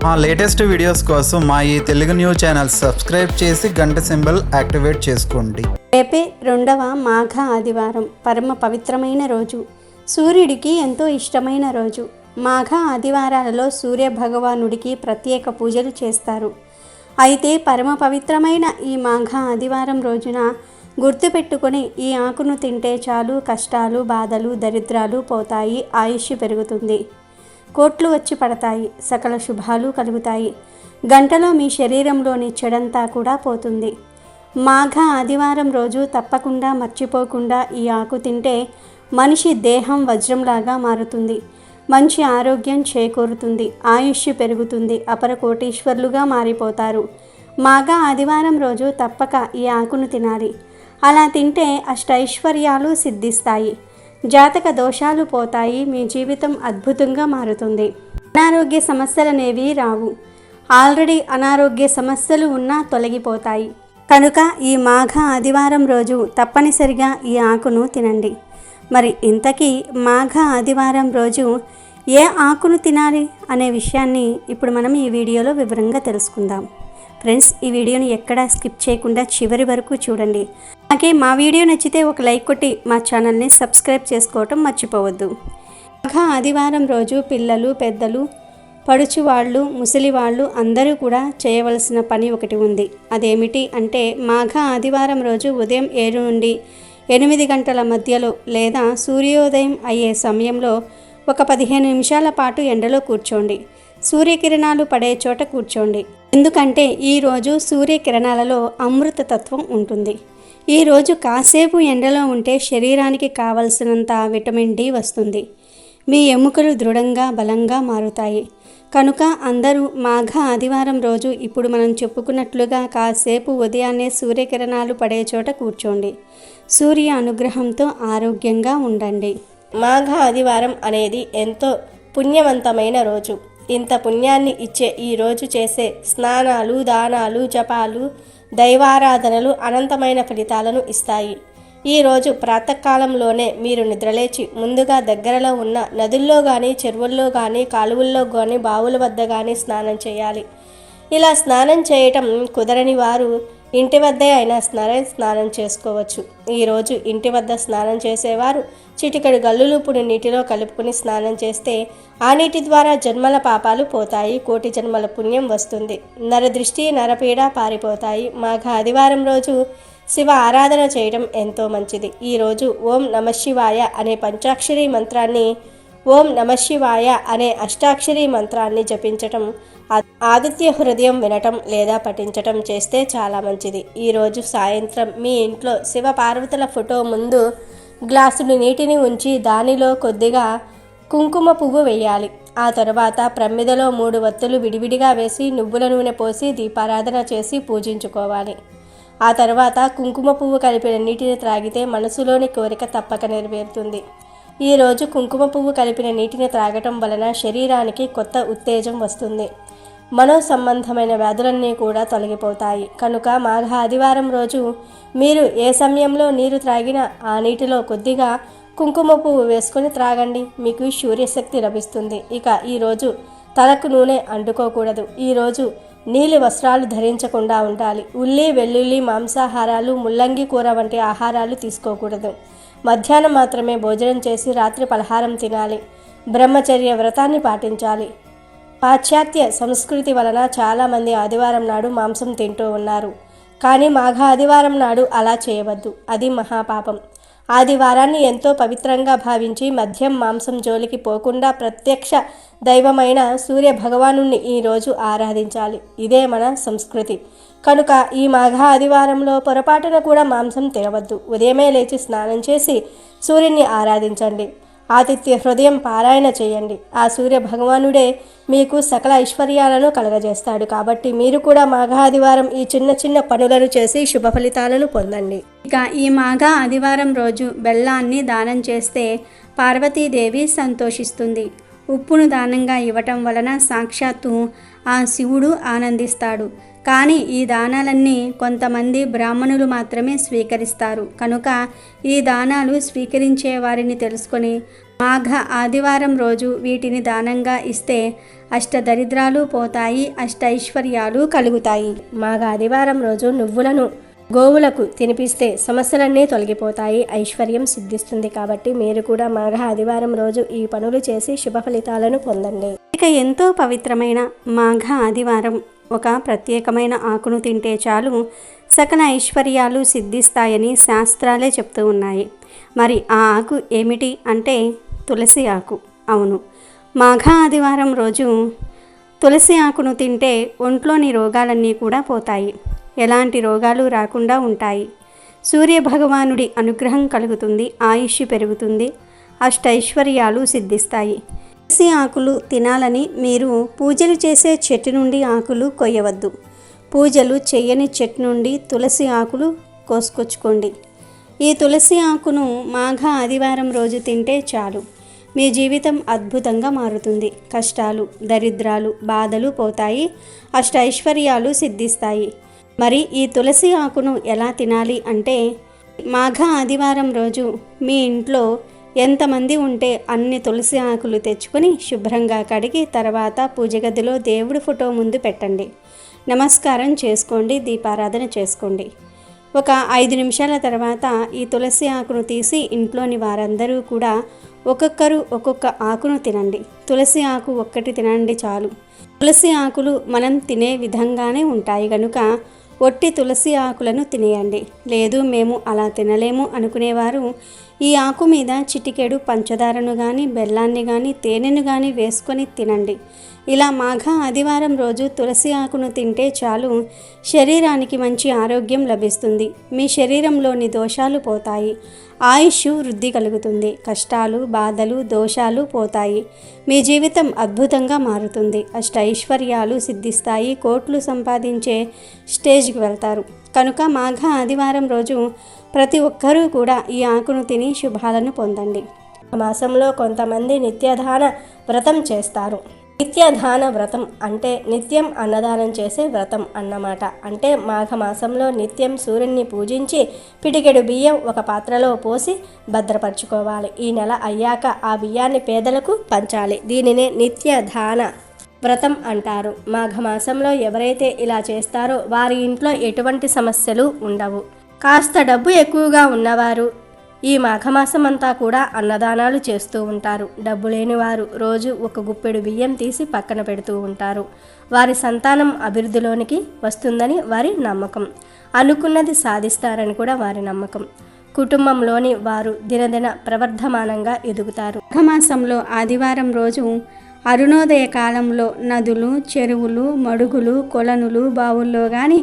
మా latest videos కోసం మా ఈ తెలుగు న్యూస్ ఛానల్ సబ్స్క్రైబ్ చేసి గంట సింబల్ యాక్టివేట్ చేసుకోండి. రేపే 2వ మాఘ ఆదివారం, పరమ పవిత్రమైన రోజు, సూర్యుడికి ఎంతో ఇష్టమైన రోజు. మాఘ ఆదివారాలలో సూర్య భగవానుడికి ప్రత్యేక పూజలు చేస్తారు. అయితే పరమ పవిత్రమైన ఈ మాఘ ఆదివారం రోజున గుర్తుపెట్టుకొని ఈ ఆకును తింటే చాలు, కష్టాలు, బాధలు, దరిద్రాలు పోతాయి, ఆయుష్ పెరుగుతుంది, కోట్లు వచ్చి పడతాయి, సకల శుభాలు కలుగుతాయి, గంటలో మీ శరీరంలోని చెడంతా కూడా పోతుంది. మాఘ ఆదివారం రోజు తప్పకుండా మర్చిపోకుండా ఈ ఆకు తింటే మనిషి దేహం వజ్రంలాగా మారుతుంది, మంచి ఆరోగ్యం చేకూరుతుంది, ఆయుష్ పెరుగుతుంది, అపర కోటీశ్వర్లుగా మారిపోతారు. మాఘ ఆదివారం రోజు తప్పక ఈ ఆకును తినాలి. అలా తింటే అష్టైశ్వర్యాలు సిద్ధిస్తాయి, జాతక దోషాలు పోతాయి, మీ జీవితం అద్భుతంగా మారుతుంది. అనారోగ్య సమస్యలనేవి రావు, ఆల్రెడీ అనారోగ్య సమస్యలు ఉన్నా తొలగిపోతాయి. కనుక ఈ మాఘ ఆదివారం రోజు తప్పనిసరిగా ఈ ఆకును తినండి. మరి ఇంతకీ మాఘ ఆదివారం రోజు ఏ ఆకును తినాలి అనే విషయాన్ని ఇప్పుడు మనం ఈ వీడియోలో వివరంగా తెలుసుకుందాం. ఫ్రెండ్స్, ఈ వీడియోని ఎక్కడా స్కిప్ చేయకుండా చివరి వరకు చూడండి. అలాగే మా వీడియో నచ్చితే ఒక లైక్ కొట్టి మా ఛానల్ని సబ్స్క్రైబ్ చేసుకోవటం మర్చిపోవద్దు. మాఘ ఆదివారం రోజు పిల్లలు, పెద్దలు, పడుచువాళ్ళు, ముసలివాళ్ళు అందరూ కూడా చేయవలసిన పని ఒకటి ఉంది. అదేమిటి అంటే మాఘ ఆదివారం రోజు ఉదయం 7 నుండి 8 గంటల మధ్యలో లేదా సూర్యోదయం అయ్యే సమయంలో ఒక 15 నిమిషాల పాటు ఎండలో కూర్చోండి. సూర్యకిరణాలు పడే చోట కూర్చోండి. ఎందుకంటే ఈరోజు సూర్యకిరణాలలో అమృత తత్వం ఉంటుంది. ఈరోజు కాసేపు ఎండలో ఉంటే శరీరానికి కావలసినంత విటమిన్ డి వస్తుంది. మీ ఎముకలు దృఢంగా, బలంగా మారుతాయి. కనుక అందరూ మాఘ ఆదివారం రోజు ఇప్పుడు మనం చెప్పుకున్నట్లుగా కాసేపు ఉదయాన్నే సూర్యకిరణాలు పడే చోట కూర్చోండి. సూర్య అనుగ్రహంతో ఆరోగ్యంగా ఉండండి. మాఘ ఆదివారం అనేది ఎంతో పుణ్యవంతమైన రోజు. ఇంత పుణ్యాన్ని ఇచ్చే ఈ రోజు చేసే స్నానాలు, దానాలు, జపాలు, దైవారాధనలు అనంతమైన ఫలితాలను ఇస్తాయి. ఈరోజు ప్రాతకాలంలోనే మీరు నిద్రలేచి ముందుగా దగ్గరలో ఉన్న నదుల్లో కానీ, చెరువుల్లో కానీ, కాలువల్లో కానీ, బావుల వద్ద కానీ స్నానం చేయాలి. ఇలా స్నానం చేయటం కుదరని వారు ఇంటి వద్దే అయినా స్నానం చేసుకోవచ్చు. ఈరోజు ఇంటి వద్ద స్నానం చేసేవారు చిటికెడు గల్లులుపుని నీటిలో కలుపుకుని స్నానం చేస్తే ఆ నీటి ద్వారా జన్మల పాపాలు పోతాయి, కోటి జన్మల పుణ్యం వస్తుంది, నరదృష్టి, నరపీడ పారిపోతాయి. మాఘ ఆదివారం రోజు శివ ఆరాధన చేయడం ఎంతో మంచిది. ఈరోజు ఓం నమఃశివాయ అనే పంచాక్షరి మంత్రాన్ని, ఓం నమఃశివాయ అనే అష్టాక్షరి మంత్రాన్ని జపించటం, ఆదిత్య హృదయం వినటం లేదా పఠించటం చేస్తే చాలా మంచిది. ఈరోజు సాయంత్రం మీ ఇంట్లో శివ పార్వతుల ఫోటో ముందు గ్లాసులు నీటిని ఉంచి దానిలో కొద్దిగా కుంకుమ పువ్వు వేయాలి. ఆ తర్వాత ప్రమిదలో 3 వత్తులు విడివిడిగా వేసి నువ్వుల నూనె పోసి దీపారాధన చేసి పూజించుకోవాలి. ఆ తర్వాత కుంకుమ పువ్వు కలిపిన నీటిని త్రాగితే మనసులోని కోరిక తప్పక నెరవేరుతుంది. ఈరోజు కుంకుమ పువ్వు కలిపిన నీటిని త్రాగటం వలన శరీరానికి కొత్త ఉత్తేజం వస్తుంది, మనో సంబంధమైన వ్యాధులన్నీ కూడా తొలగిపోతాయి. కనుక మాఘ ఆదివారం రోజు మీరు ఏ సమయంలో నీరు త్రాగినా ఆ నీటిలో కొద్దిగా కుంకుమ పువ్వు వేసుకొని త్రాగండి, మీకు సూర్యశక్తి లభిస్తుంది. ఇక ఈరోజు తలకు నూనె అంటుకోకూడదు. ఈరోజు నీలి వస్త్రాలు ధరించకుండా ఉండాలి. ఉల్లి, వెల్లుల్లి, మాంసాహారాలు, ముల్లంగి కూర వంటి ఆహారాలు తీసుకోకూడదు. మధ్యాహ్నం మాత్రమే భోజనం చేసి రాత్రి పలహారం తినాలి. బ్రహ్మచర్య వ్రతాన్ని పాటించాలి. పాశ్చాత్య సంస్కృతి వలన చాలామంది ఆదివారం నాడు మాంసం తింటూ ఉన్నారు. కానీ మాఘ ఆదివారం నాడు అలా చేయవద్దు, అది మహాపాపం. ఆదివారాన్ని ఎంతో పవిత్రంగా భావించి మద్యం, మాంసం జోలికి పోకుండా ప్రత్యక్ష దైవమైన సూర్య భగవాను ఈరోజు ఆరాధించాలి. ఇదే మన సంస్కృతి. కనుక ఈ మాఘ ఆదివారంలో పొరపాటున కూడా మాంసం తినవద్దు. ఉదయమే లేచి స్నానం చేసి సూర్యుని ఆరాధించండి. ఆదిత్య హృదయం పారాయణ చేయండి. ఆ సూర్య భగవానుడే మీకు సకల ఐశ్వర్యాలను కలగజేస్తాడు. కాబట్టి మీరు కూడా మాఘ ఆదివారం ఈ చిన్న చిన్న పనులను చేసి శుభ ఫలితాలను పొందండి. ఇక ఈ మాఘ ఆదివారం రోజు బెల్లాన్ని దానం చేస్తే పార్వతీదేవి సంతోషిస్తుంది. ఉప్పును దానంగా ఇవ్వటం వలన సాక్షాత్తు ఆ శివుడు ఆనందిస్తాడు. కానీ ఈ దానాలన్నీ కొంతమంది బ్రాహ్మణులు మాత్రమే స్వీకరిస్తారు కనుక ఈ దానాలు స్వీకరించే వారిని తెలుసుకొని మాఘ ఆదివారం రోజు వీటిని దానంగా ఇస్తే అష్టదరిద్రాలు పోతాయి, అష్టైశ్వర్యాలు కలుగుతాయి. మాఘ ఆదివారం రోజు నువ్వులను గోవులకు తినిపిస్తే సమస్యలన్నీ తొలగిపోతాయి, ఐశ్వర్యం సిద్ధిస్తుంది. కాబట్టి మీరు కూడా మాఘ ఆదివారం రోజు ఈ పనులు చేసి శుభ ఫలితాలను పొందండి. ఇక ఎంతో పవిత్రమైన మాఘ ఆదివారం ఒక ప్రత్యేకమైన ఆకును తింటే చాలు సకల ఐశ్వర్యాలు సిద్ధిస్తాయని శాస్త్రాలే చెప్తూ ఉన్నాయి. మరి ఆ ఆకు ఏమిటి అంటే తులసి ఆకు. అవును, మాఘ ఆదివారం రోజు తులసి ఆకును తింటే ఒంట్లోని రోగాలన్నీ కూడా పోతాయి, ఎలాంటి రోగాలు రాకుండా ఉంటాయి. సూర్యభగవానుడి అనుగ్రహం కలుగుతుంది, ఆయుష్ పెరుగుతుంది, అష్టైశ్వర్యాలు సిద్ధిస్తాయి. తులసి ఆకులు తినాలని మీరు పూజలు చేసే చెట్టు నుండి ఆకులు కొయ్యవద్దు. పూజలు చెయ్యని చెట్టు నుండి తులసి ఆకులు కోసుకొచ్చుకోండి. ఈ తులసి ఆకును మాఘ ఆదివారం రోజు తింటే చాలు మీ జీవితం అద్భుతంగా మారుతుంది. కష్టాలు, దరిద్రాలు, బాధలు పోతాయి, అష్టైశ్వర్యాలు సిద్ధిస్తాయి. మరి ఈ తులసి ఆకును ఎలా తినాలి అంటే మాఘ ఆదివారం రోజు మీ ఇంట్లో ఎంతమంది ఉంటే అన్ని తులసి ఆకులు తెచ్చుకొని శుభ్రంగా కడిగి తర్వాత పూజ గదిలో దేవుడి ఫోటో ముందు పెట్టండి. నమస్కారం చేసుకోండి, దీపారాధన చేసుకోండి. ఒక 5 నిమిషాల తర్వాత ఈ తులసి ఆకును తీసి ఇంట్లోని వారందరూ కూడా ఒక్కొక్కరు ఒక్కొక్క ఆకును తినండి. తులసి ఆకు ఒక్కటి తినండి చాలు. తులసి ఆకులు మనం తినే విధంగానే ఉంటాయి కనుక ఒట్టి తులసి ఆకులను తినేయండి. లేదు మేము అలా తినలేము అనుకునేవారు ఈ ఆకు మీద చిటికెడు పంచదారను కానీ బెల్లాన్ని కానీ తేనెను కానీ వేసుకొని తినండి. ఇలా మాఘ ఆదివారం రోజు తులసి ఆకును తింటే చాలు శరీరానికి మంచి ఆరోగ్యం లభిస్తుంది. మీ శరీరంలోని దోషాలు పోతాయి, ఆయుష్ వృద్ధి కలుగుతుంది, కష్టాలు, బాధలు, దోషాలు పోతాయి, మీ జీవితం అద్భుతంగా మారుతుంది, అష్టైశ్వర్యాలు సిద్ధిస్తాయి, కోట్లు సంపాదించే స్టేజ్కి వెళ్తారు. కనుక మాఘ ఆదివారం రోజు ప్రతి ఒక్కరూ కూడా ఈ ఆకును తిని శుభాలను పొందండి. మాసంలో కొంతమంది నిత్యదాన వ్రతం చేస్తారు. నిత్యదాన వ్రతం అంటే నిత్యం అన్నదానం చేసే వ్రతం అన్నమాట. అంటే మాఘమాసంలో నిత్యం సూర్యుని పూజించి పిడికెడు బియ్యం ఒక పాత్రలో పోసి భద్రపరచుకోవాలి. ఈ నెల అయ్యాక ఆ బియ్యాన్ని పేదలకు పంచాలి. దీనినే నిత్యదాన వ్రతం అంటారు. మాఘమాసంలో ఎవరైతే ఇలా చేస్తారో వారి ఇంట్లో ఎటువంటి సమస్యలు ఉండవు. కాస్త డబ్బు ఎక్కువగా ఉన్నవారు ఈ మాఘమాసం అంతా కూడా అన్నదానాలు చేస్తూ ఉంటారు. డబ్బు లేని వారు రోజు ఒక గుప్పెడు బియ్యం తీసి పక్కన పెడుతూ ఉంటారు. వారి సంతానం అభివృద్ధిలోనికి వస్తుందని వారి నమ్మకం. అనుకున్నది సాధిస్తారని కూడా వారి నమ్మకం. కుటుంబంలోని వారు దినదిన ప్రవర్ధమానంగా ఎదుగుతారు. మాఘమాసంలో ఆదివారం రోజు అరుణోదయ కాలంలో నదులు, చెరువులు, మడుగులు, కొలనులు, బావుల్లో కానీ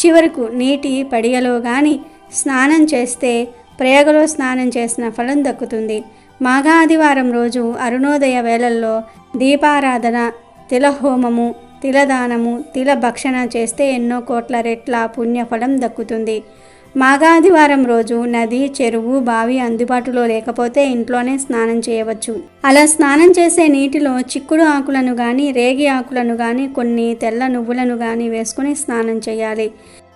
చివరకు నీటి పడిగలో కానీ స్నానం చేస్తే ప్రయాగలో స్నానం చేసిన ఫలం దక్కుతుంది. మాఘ ఆదివారం రోజు అరుణోదయ వేళల్లో దీపారాధన, తిలహోమము, తిలదానము, తిల భక్షణ చేస్తే ఎన్నో కోట్ల రెట్ల పుణ్యఫలం దక్కుతుంది. మాఘాదివారం రోజు నది, చెరువు, బావి అందుబాటులో లేకపోతే ఇంట్లోనే స్నానం చేయవచ్చు. అలా స్నానం చేసే నీటిలో చిక్కుడు ఆకులను కానీ రేగి ఆకులను కానీ కొన్ని తెల్ల నువ్వులను కానీ వేసుకొని స్నానం చేయాలి.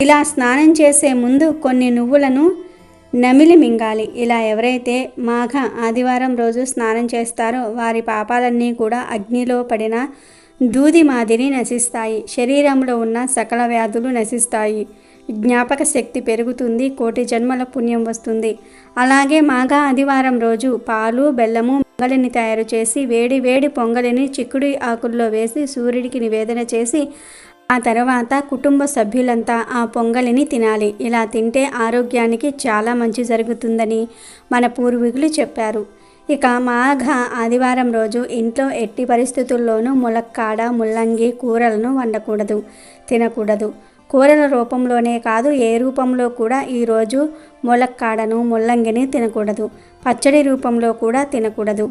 ఇలా స్నానం చేసే ముందు కొన్ని నువ్వులను నమిలి మింగాలి. ఇలా ఎవరైతే మాఘ ఆదివారం రోజు స్నానం చేస్తారో వారి పాపాలన్నీ కూడా అగ్నిలో పడిన దూది మాదిరి నశిస్తాయి. శరీరంలో ఉన్న సకల వ్యాధులు నశిస్తాయి. జ్ఞాపక శక్తి పెరుగుతుంది, కోటి జన్మల పుణ్యం వస్తుంది. అలాగే మాఘ ఆదివారం రోజు పాలు, బెల్లము, పొంగలిని తయారు చేసి వేడి వేడి పొంగలిని చిక్కుడు ఆకుల్లో వేసి సూర్యుడికి నివేదన చేసి ఆ తర్వాత కుటుంబ సభ్యులంతా ఆ పొంగలిని తినాలి. ఇలా తింటే ఆరోగ్యానికి చాలా మంచి జరుగుతుందని మన పూర్వీకులు చెప్పారు. ఇక మాఘ ఆదివారం రోజు ఇంట్లో ఎట్టి పరిస్థితుల్లోనూ ములక్కాడ, ముల్లంగి కూరలను వండకూడదు, తినకూడదు. కూరల రూపంలోనే కాదు ఏ రూపంలో కూడా ఈరోజు ములక్కాడను, ముల్లంగిని తినకూడదు. పచ్చడి రూపంలో కూడా తినకూడదు.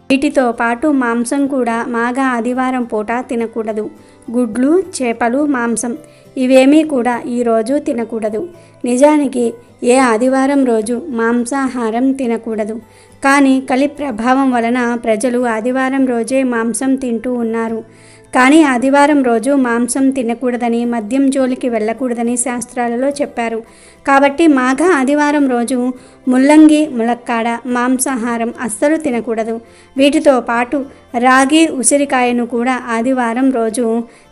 వీటితో పాటు మాంసం కూడా మాఘ ఆదివారం పూట తినకూడదు. గుడ్లు, చేపలు, మాంసం ఇవేమీ కూడా ఈరోజు తినకూడదు. నిజానికి ఏ ఆదివారం రోజు మాంసాహారం తినకూడదు. కానీ కలి ప్రభావం వలన ప్రజలు ఆదివారం రోజే మాంసం తింటూ ఉన్నారు. కానీ ఆదివారం రోజు మాంసం తినకూడదని, మద్యం జోలికి వెళ్ళకూడదని శాస్త్రాలలో చెప్పారు. కాబట్టి మాఘ ఆదివారం రోజు ముల్లంగి, ములక్కాడ, మాంసాహారం అస్సలు తినకూడదు. వీటితో పాటు రాగి, ఉసిరికాయను కూడా ఆదివారం రోజు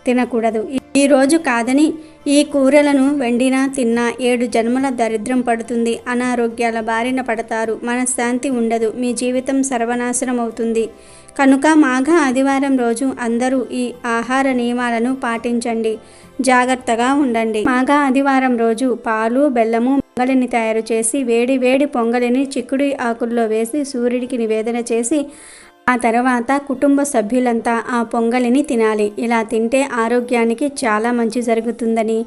తినకూడదు. ఈ రోజు కాదని ఈ కూరలను వండినా తిన్నా 7 జన్మల దరిద్రం పడుతుంది. అనారోగ్యాల బారిన పడతారు. మనశ్శాంతి ఉండదు. మీ జీవితం సర్వనాశనం అవుతుంది. కనుక మాఘ ఆదివారం రోజు అందరూ ఈ ఆహార నియమాలను పాటించండి. జాగ్రత్తగా ఉండండి. మాఘ ఆదివారం రోజు పాలు, బెల్లము, పొంగలిని తయారు చేసి వేడి వేడి పొంగలిని చిక్కుడు ఆకుల్లో వేసి సూర్యుడికి నివేదన చేసి ఆ తర్వాత కుటుంబ సభ్యులంతా ఆ పొంగలిని తినాలి. ఇలా తింటే ఆరోగ్యానికి చాలా మంచి జరుగుతుందని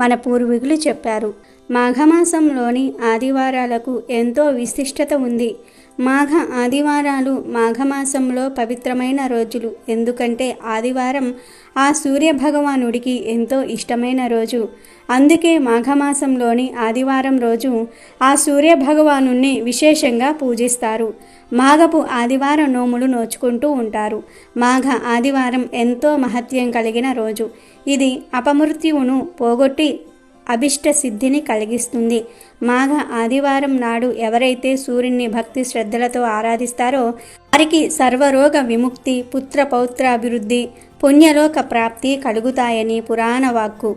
మన పూర్వీకులు చెప్పారు. మాఘమాసంలోని ఆదివారాలకు ఎంతో విశిష్టత ఉంది. మాఘ ఆదివారాలు మాఘమాసంలో పవిత్రమైన రోజులు. ఎందుకంటే ఆదివారం ఆ సూర్య భగవానుడికి ఎంతో ఇష్టమైన రోజు. అందుకే మాఘమాసంలోని ఆదివారం రోజు ఆ సూర్య భగవానుణ్ణి విశేషంగా పూజిస్తారు. మాఘపు ఆదివారం నోములు నోచుకుంటూ ఉంటారు. మాఘ ఆదివారం ఎంతో మహత్యం కలిగిన రోజు. ఇది అపమృత్యువును పోగొట్టి అభిష్ట సిద్ధిని కలిగిస్తుంది. మాఘ ఆదివారం నాడు ఎవరైతే సూర్యుని భక్తి శ్రద్ధలతో ఆరాధిస్తారో వారికి సర్వరోగ విముక్తి, పుత్ర పౌత్రాభివృద్ధి, పుణ్యలోక ప్రాప్తి కలుగుతాయని పురాణ వాక్కు.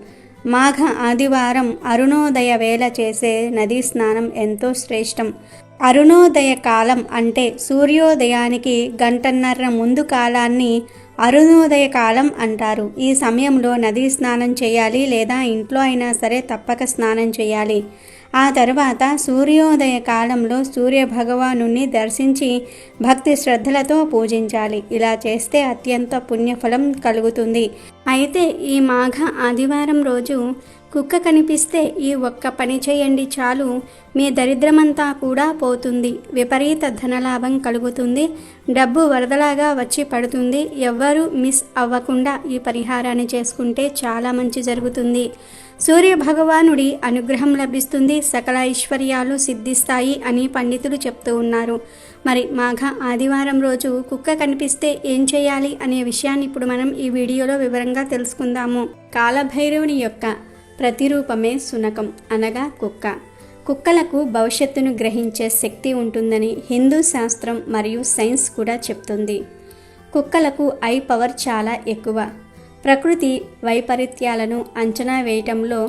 మాఘ ఆదివారం అరుణోదయ వేళ చేసే నదీ స్నానం ఎంతో శ్రేష్టం. అరుణోదయ కాలం అంటే సూర్యోదయానికి గంటన్నర ముందు కాలాన్ని అరుణోదయ కాలం అంటారు. ఈ సమయంలో నదీ స్నానం చేయాలి, లేదా ఇంట్లో అయినా సరే తప్పక స్నానం చేయాలి. ఆ తర్వాత సూర్యోదయ కాలంలో సూర్య భగవానుని దర్శించి భక్తి శ్రద్ధలతో పూజించాలి. ఇలా చేస్తే అత్యంత పుణ్యఫలం కలుగుతుంది. అయితే ఈ మాఘ ఆదివారం రోజు కుక్క కనిపిస్తే ఈ ఒక్క పని చేయండి చాలు, మీ దరిద్రమంతా కూడా పోతుంది. విపరీత ధనలాభం కలుగుతుంది. డబ్బు వరదలాగా వచ్చి పడుతుంది. ఎవ్వరూ మిస్ అవ్వకుండా ఈ పరిహారాన్ని చేసుకుంటే చాలా మంచి జరుగుతుంది. సూర్య భగవానుడి అనుగ్రహం లభిస్తుంది. సకల ఐశ్వర్యాలు సిద్ధిస్తాయి అని పండితులు చెప్తూ ఉన్నారు. మరి మాఘ ఆదివారం రోజు కుక్క కనిపిస్తే ఏం చేయాలి అనే విషయాన్ని ఇప్పుడు మనం ఈ వీడియోలో వివరంగా తెలుసుకుందాము. కాలభైరవుని యొక్క ప్రతిరూపమే శునకం అనగా కుక్క. కుక్కలకు భవిష్యత్తును గ్రహించే శక్తి ఉంటుందని హిందూ శాస్త్రం మరియు సైన్స్ కూడా చెప్తుంది. కుక్కలకు ఐ పవర్ చాలా ఎక్కువ. ప్రకృతి వైపరీత్యాలను అంచనా వేయటంలో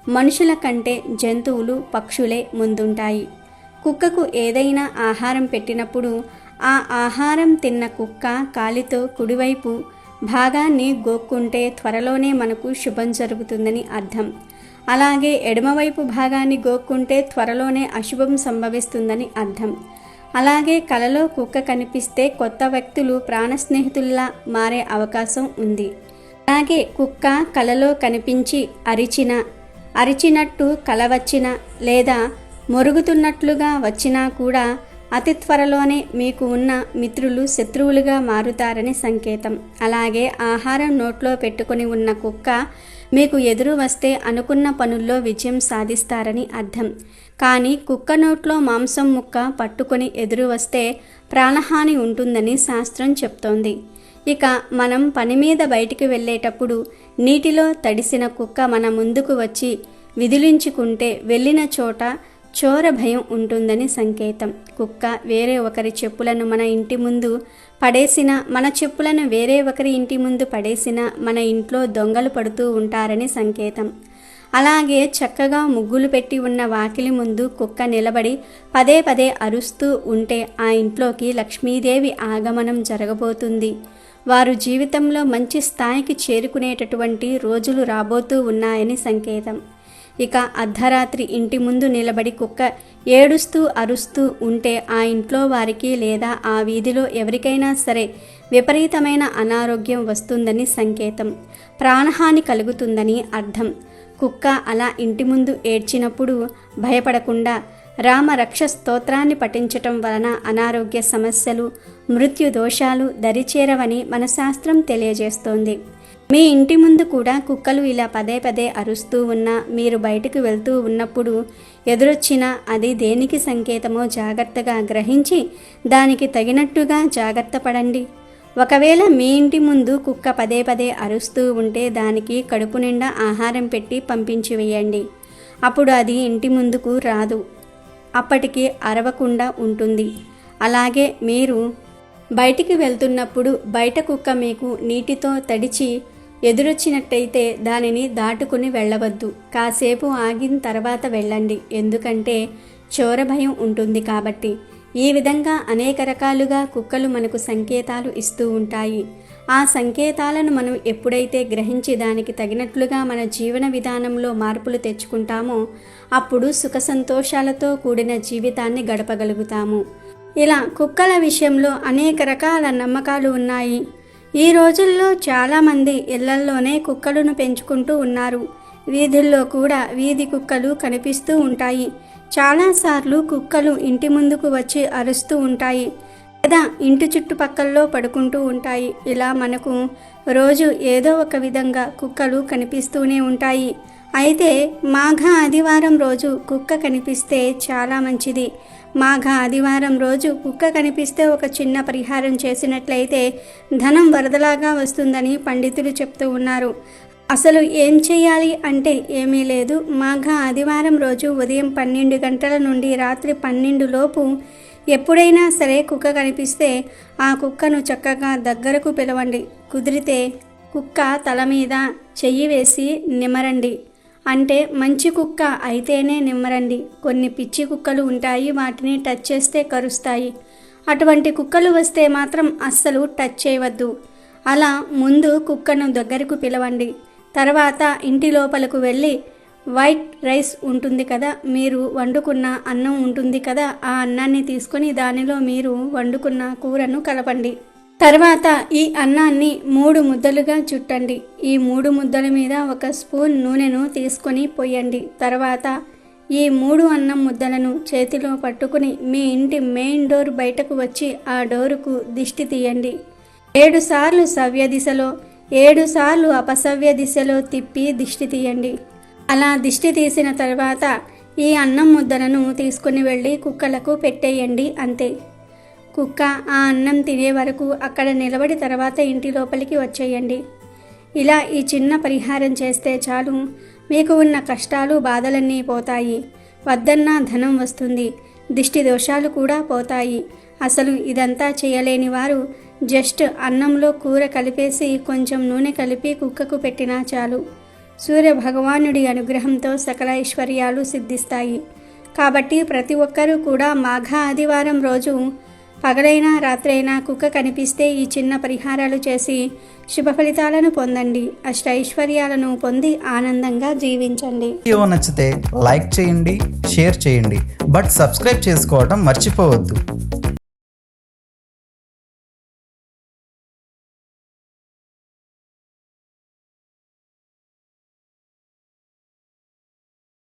మనుషుల కంటే జంతువులు, పక్షులే ముందుంటాయి. కుక్కకు ఏదైనా ఆహారం పెట్టినప్పుడు ఆ ఆహారం తిన్న కుక్క కాలితో కుడివైపు భాగాన్ని గోక్కుంటే త్వరలోనే మనకు శుభం జరుగుతుందని అర్థం. అలాగే ఎడమవైపు భాగాన్ని గోక్కుంటే త్వరలోనే అశుభం సంభవిస్తుందని అర్థం. అలాగే కలలో కుక్క కనిపిస్తే కొత్త వ్యక్తులు ప్రాణ స్నేహితుల్లా మారే అవకాశం ఉంది. అలాగే కుక్క కలలో కనిపించి అరిచినట్టు కల వచ్చినా లేదా మొరుగుతున్నట్లుగా వచ్చినా కూడా అతి త్వరలోనే మీకు ఉన్న మిత్రులు శత్రువులుగా మారుతారని సంకేతం. అలాగే ఆహారం నోట్లో పెట్టుకొని ఉన్న కుక్క మీకు ఎదురు వస్తే అనుకున్న పనుల్లో విజయం సాధిస్తారని అర్థం. కానీ కుక్క నోట్లో మాంసం ముక్క పట్టుకొని ఎదురు వస్తే ప్రాణహాని ఉంటుందని శాస్త్రం చెప్తోంది. ఇక మనం పని మీద బయటికి వెళ్ళేటప్పుడు నీటిలో తడిసిన కుక్క మన ముందుకు వచ్చి విదిలించుకుంటే వెళ్ళిన చోట చోర భయం ఉంటుందని సంకేతం. కుక్క వేరే ఒకరి చెప్పులను మన ఇంటి ముందు పడేసిన, మన చెప్పులను వేరే ఒకరి ఇంటి ముందు పడేసిన మన ఇంట్లో దొంగలు పడుతూ ఉంటారని సంకేతం. అలాగే చక్కగా ముగ్గులు పెట్టి ఉన్న వాకిలి ముందు కుక్క నిలబడి పదే పదే అరుస్తూ ఉంటే ఆ ఇంట్లోకి లక్ష్మీదేవి ఆగమనం జరగబోతుంది. వారు జీవితంలో మంచి స్థాయికి చేరుకునేటటువంటి రోజులు రాబోతూ ఉన్నాయని సంకేతం. ఇక అర్ధరాత్రి ఇంటి ముందు నిలబడి కుక్క ఏడుస్తూ అరుస్తూ ఉంటే ఆ ఇంట్లో వారికి లేదా ఆ వీధిలో ఎవరికైనా సరే విపరీతమైన అనారోగ్యం వస్తుందని సంకేతం. ప్రాణహాని కలుగుతుందని అర్థం. కుక్క అలా ఇంటి ముందు ఏడ్చినప్పుడు భయపడకుండా రామ రక్ష స్తోత్రాన్ని పఠించటం వలన అనారోగ్య సమస్యలు, మృత్యు దోషాలు దరిచేరవని మన శాస్త్రం తెలియజేస్తోంది. మీ ఇంటి ముందు కూడా కుక్కలు ఇలా పదే పదే అరుస్తూ ఉన్నా, మీరు బయటకు వెళ్తూ ఉన్నప్పుడు ఎదురొచ్చినా అది దేనికి సంకేతమో జాగ్రత్తగా గ్రహించి దానికి తగినట్టుగా జాగ్రత్త పడండి. ఒకవేళ మీ ఇంటి ముందు కుక్క పదే పదే అరుస్తూ ఉంటే దానికి కడుపు నిండా ఆహారం పెట్టి పంపించి వేయండి. అప్పుడు అది ఇంటి ముందుకు రాదు, అప్పటికి అరవకుండా ఉంటుంది. అలాగే మీరు బయటికి వెళ్తున్నప్పుడు బయట కుక్క మీకు నీటితో తడిచి ఎదురొచ్చినట్టయితే దానిని దాటుకుని వెళ్ళవద్దు. కాసేపు ఆగిన తర్వాత వెళ్ళండి, ఎందుకంటే చోర భయం ఉంటుంది కాబట్టి. ఈ విధంగా అనేక రకాలుగా కుక్కలు మనకు సంకేతాలు ఇస్తూ ఉంటాయి. ఆ సంకేతాలను మనం ఎప్పుడైతే గ్రహించి దానికి తగినట్లుగా మన జీవన విధానంలో మార్పులు తెచ్చుకుంటామో అప్పుడు సుఖ సంతోషాలతో కూడిన జీవితాన్ని గడపగలుగుతాము. ఇలా కుక్కల విషయంలో అనేక రకాల నమ్మకాలు ఉన్నాయి. ఈ రోజుల్లో చాలామంది ఇళ్లల్లోనే కుక్కలను పెంచుకుంటూ ఉన్నారు. వీధుల్లో కూడా వీధి కుక్కలు కనిపిస్తూ ఉంటాయి. చాలాసార్లు కుక్కలు ఇంటి ముందుకు వచ్చి అరుస్తూ ఉంటాయి లేదా ఇంటి చుట్టుపక్కల్లో పడుకుంటూ ఉంటాయి. ఇలా మనకు రోజు ఏదో ఒక విధంగా కుక్కలు కనిపిస్తూనే ఉంటాయి. అయితే మాఘ ఆదివారం రోజు కుక్క కనిపిస్తే చాలా మంచిది. మాఘ ఆదివారం రోజు కుక్క కనిపిస్తే ఒక చిన్న పరిహారం చేసినట్లయితే ధనం వరదలాగా వస్తుందని పండితులు చెప్తూ ఉన్నారు. అసలు ఏం చేయాలి అంటే ఏమీ లేదు. మాఘ ఆదివారం రోజు ఉదయం 12 గంటల నుండి రాత్రి 12 లోపు ఎప్పుడైనా సరే కుక్క కనిపిస్తే ఆ కుక్కను చక్కగా దగ్గరకు పిలవండి. కుదిరితే కుక్క తల మీద చెయ్యి వేసి నిమ్మరండి. అంటే మంచి కుక్క అయితేనే నిమ్మరండి. కొన్ని పిచ్చి కుక్కలు ఉంటాయి, వాటిని టచ్ చేస్తే కరుస్తాయి. అటువంటి కుక్కలు వస్తే మాత్రం అస్సలు టచ్ చేయవద్దు. అలా ముందు కుక్కను దగ్గరకు పిలవండి. తర్వాత ఇంటి లోపలకు వెళ్ళి వైట్ రైస్ ఉంటుంది కదా, మీరు వండుకున్న అన్నం ఉంటుంది కదా, ఆ అన్నాన్ని తీసుకొని దానిలో మీరు వండుకున్న కూరను కలపండి. తర్వాత ఈ అన్నాన్ని 3 ముద్దలుగా చుట్టండి. ఈ 3 ముద్దల మీద 1 స్పూన్ నూనెను తీసుకొని పోయండి. తర్వాత ఈ 3 అన్నం ముద్దలను చేతిలో పట్టుకుని మీ ఇంటి మెయిన్ డోర్ బయటకు వచ్చి ఆ డోరుకు దిష్టి తీయండి. 7 సార్లు సవ్య దిశలో 7 సార్లు అపసవ్య దిశలో తిప్పి దిష్టి తీయండి. అలా దిష్టి తీసిన తర్వాత ఈ అన్నం ముద్దలను తీసుకుని వెళ్ళి కుక్కలకు పెట్టేయండి. అంతే. కుక్క ఆ అన్నం తినే వరకు అక్కడ నిలబడి తర్వాత ఇంటి లోపలికి వచ్చేయండి. ఇలా ఈ చిన్న పరిహారం చేస్తే చాలు, మీకు ఉన్న కష్టాలు బాధలన్నీ పోతాయి. వద్దన్నా ధనం వస్తుంది, దిష్టి దోషాలు కూడా పోతాయి. అసలు ఇదంతా చేయలేని వారు జస్ట్ అన్నంలో కూర కలిపేసి కొంచెం నూనె కలిపి కుక్కకు పెట్టినా చాలు. సూర్య భగవానుడి అనుగ్రహంతో సకల ఐశ్వర్యాలు సిద్ధిస్తాయి. కాబట్టి ప్రతి ఒక్కరూ కూడా మాఘ ఆదివారం రోజు పగలైనా రాత్రైనా కుక్క కనిపిస్తే ఈ చిన్న పరిహారాలు చేసి శుభ ఫలితాలను పొందండి. అష్టైశ్వర్యాలను పొంది ఆనందంగా జీవించండి. వీడియో నచ్చితే లైక్ చేయండి, షేర్ చేయండి, బట్ సబ్స్క్రైబ్ చేసుకోవడం మర్చిపోవద్దు.